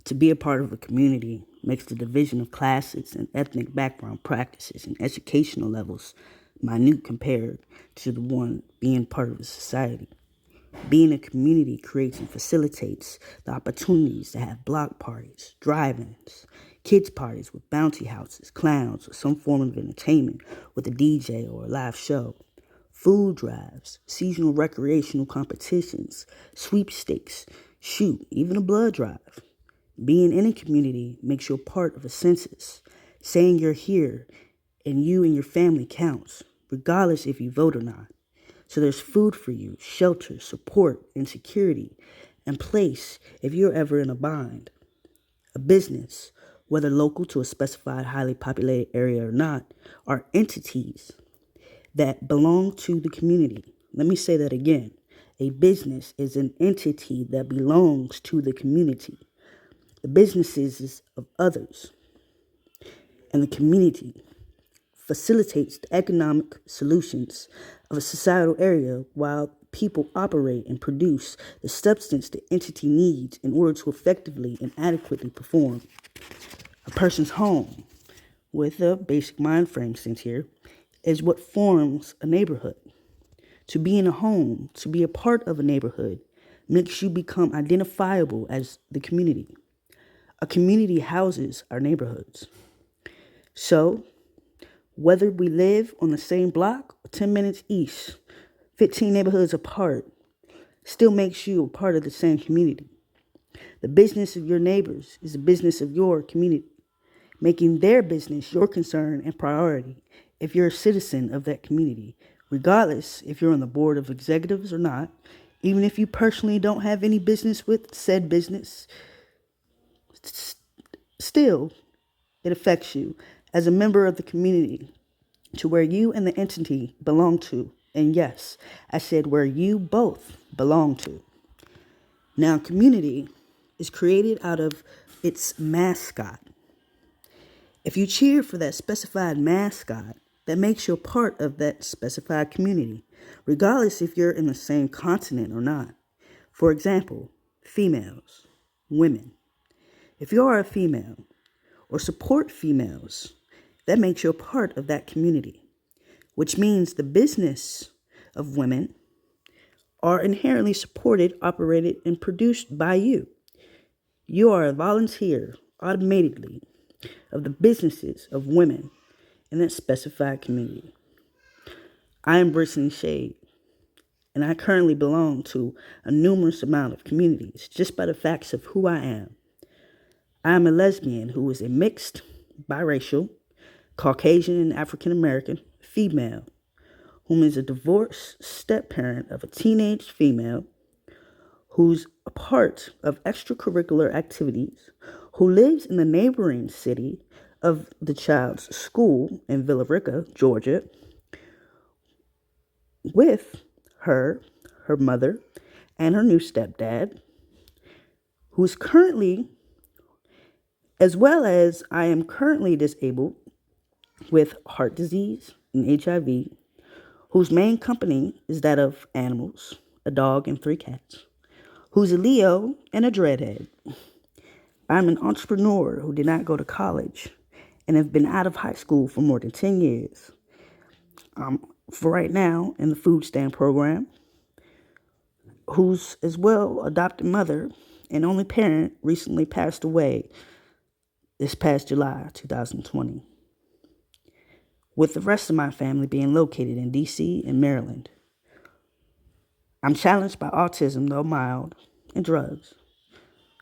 To be a part of a community makes the division of classes and ethnic background practices and educational levels minute compared to the one being part of a society. Being a community creates and facilitates the opportunities to have block parties, drive-ins, kids parties with bounty houses, clowns, or some form of entertainment with a DJ or a live show, food drives, seasonal recreational competitions, sweepstakes, shoot, even a blood drive. Being in a community makes you a part of a census, saying you're here and you and your family counts, regardless if you vote or not. So there's food for you, shelter, support, and security, and place if you're ever in a bind. A business, whether local to a specified highly populated area or not, are entities that belong to the community. Let me say that again. A business is an entity that belongs to the community. The businesses is of others, and the community facilitates the economic solutions of a societal area while people operate and produce the substance the entity needs in order to effectively and adequately perform. A person's home, with a basic mind frame sense here, is what forms a neighborhood. To be in a home, to be a part of a neighborhood, makes you become identifiable as the community. A community houses our neighborhoods. So, whether we live on the same block or 10 minutes east, 15 neighborhoods apart, still makes you a part of the same community. The business of your neighbors is the business of your community, making their business your concern and priority if you're a citizen of that community, regardless if you're on the board of executives or not, even if you personally don't have any business with said business, still, it affects you as a member of the community to where you and the entity belong to. And yes, I said where you both belong to. Now, community is created out of its mascot. If you cheer for that specified mascot, that makes you a part of that specified community, regardless if you're in the same continent or not. For example, females, women. If you are a female or support females, that makes you a part of that community, which means the business of women are inherently supported, operated, and produced by you. You are a volunteer automatically of the businesses of women in that specified community. I am Brittany Shade, and I currently belong to a numerous amount of communities just by the facts of who I am. I am a lesbian who is a mixed, biracial, Caucasian and African American female, whom is a divorced step-parent of a teenage female who's a part of extracurricular activities, who lives in the neighboring city of the child's school in Villa Rica, Georgia, with her mother, and her new stepdad, who's currently, as well as I am currently disabled with heart disease and HIV, whose main company is that of animals, a dog and 3 cats, who's a Leo and a dreadhead. I'm an entrepreneur who did not go to college and have been out of high school for more than 10 years. For right now, in the food stamp program, whose as well adopted mother and only parent recently passed away this past July 2020, with the rest of my family being located in DC and Maryland. I'm challenged by autism, though mild, and drugs.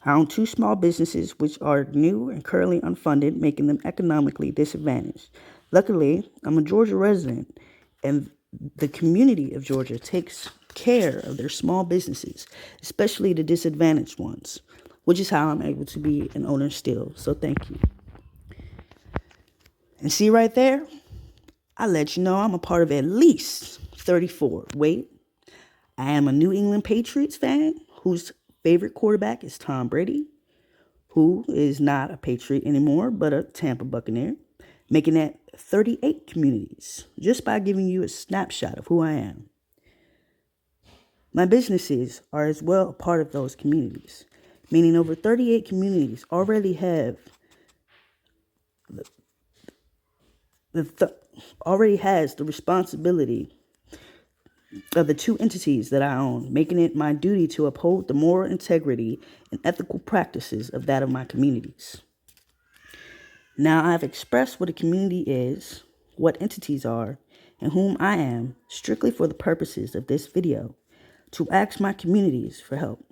I own 2 small businesses which are new and currently unfunded, making them economically disadvantaged. Luckily, I'm a Georgia resident, and the community of Georgia takes care of their small businesses, especially the disadvantaged ones, which is how I'm able to be an owner still. So thank you. And see right there, I let you know I'm a part of at least 34. Wait, I am a New England Patriots fan whose favorite quarterback is Tom Brady, who is not a Patriot anymore, but a Tampa Buccaneer, making that 38 communities, just by giving you a snapshot of who I am. My businesses are as well a part of those communities, meaning over 38 communities already have already has the responsibility of the two entities that I own, making it my duty to uphold the moral integrity and ethical practices of that of my communities. Now I've expressed what a community is, what entities are, and whom I am, strictly for the purposes of this video, to ask my communities for help.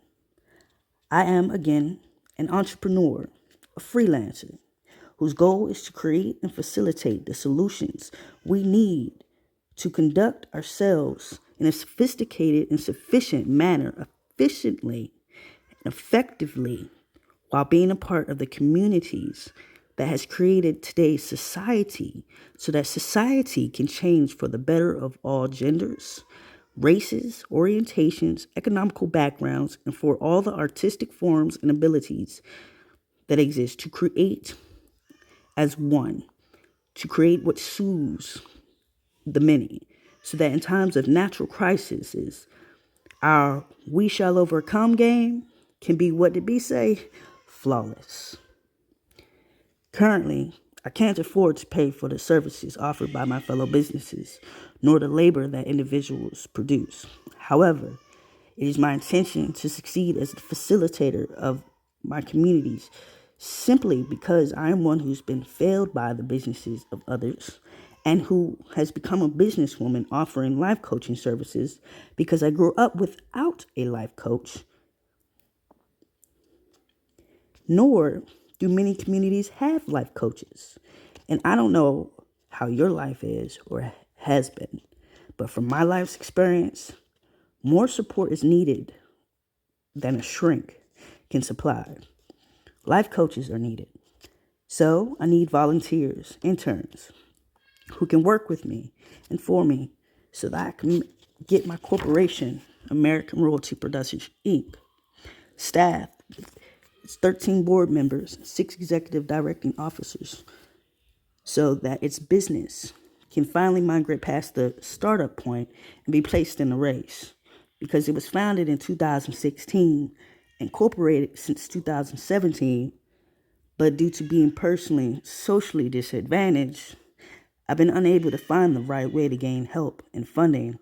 I am, again, an entrepreneur, a freelancer, whose goal is to create and facilitate the solutions we need to conduct ourselves in a sophisticated and sufficient manner, efficiently and effectively, while being a part of the communities that has created today's society, so that society can change for the better of all genders, races, orientations, economical backgrounds, and for all the artistic forms and abilities that exist to create as one, to create what soothes the many, so that in times of natural crises, our we shall overcome game can be, what did B say? Flawless. Currently, I can't afford to pay for the services offered by my fellow businesses, nor the labor that individuals produce. However, it is my intention to succeed as the facilitator of my communities, simply because I am one who's been failed by the businesses of others and who has become a businesswoman offering life coaching services because I grew up without a life coach, nor do many communities have life coaches. And I don't know how your life is or has been, but from my life's experience, more support is needed than a shrink can supply. Life coaches are needed. So I need volunteers, interns, who can work with me and for me so that I can get my corporation, American Royalty Productions, Inc., staff. It's 13 board members, 6 executive directing officers, so that its business can finally migrate past the startup point and be placed in a race. Because it was founded in 2016, incorporated since 2017, but due to being personally, socially disadvantaged, I've been unable to find the right way to gain help and funding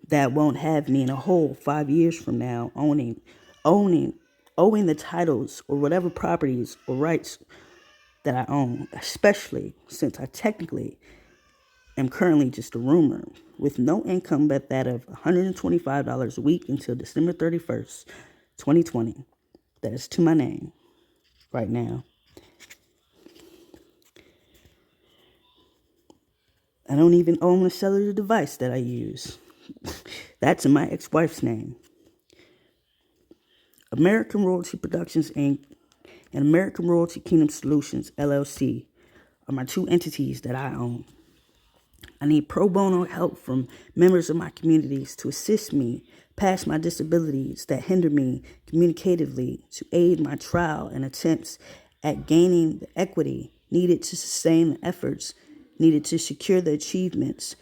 that won't have me in a hole 5 years from now owing the titles or whatever properties or rights that I own, especially since I technically am currently just a roomer with no income but that of $125 a week until December 31st, 2020. That is to my name right now. I don't even own the cellular device that I use. That's in my ex-wife's name. American Royalty Productions, Inc. and American Royalty Kingdom Solutions, LLC, are my two entities that I own. I need pro bono help from members of my communities to assist me past my disabilities that hinder me communicatively, to aid my trial and attempts at gaining the equity needed to sustain the efforts needed to secure the achievements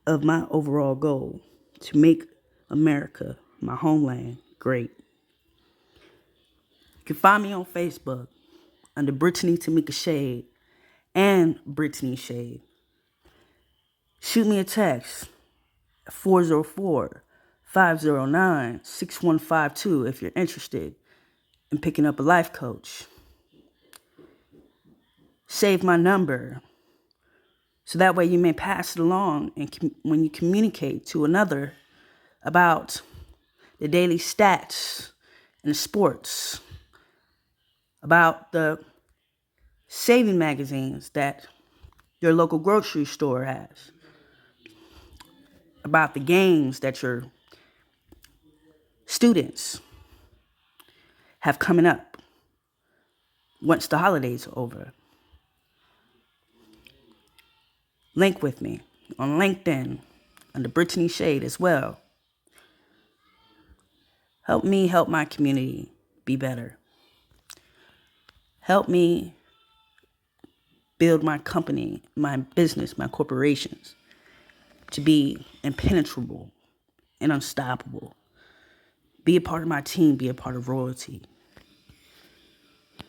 of my overall goal, to make America, my homeland, great. You can find me on Facebook under Brittany Tamika Shade and Brittany Shade. Shoot me a text at 404-509-6152 if you're interested in picking up a life coach. Save my number so that way you may pass it along and when you communicate to another about the daily stats and the sports, about the saving magazines that your local grocery store has, about the games that your students have coming up once the holidays are over. Link with me on LinkedIn under Brittany Shade as well. Help me help my community be better. Help me build my company, my business, my corporations to be impenetrable and unstoppable. Be a part of my team, be a part of royalty.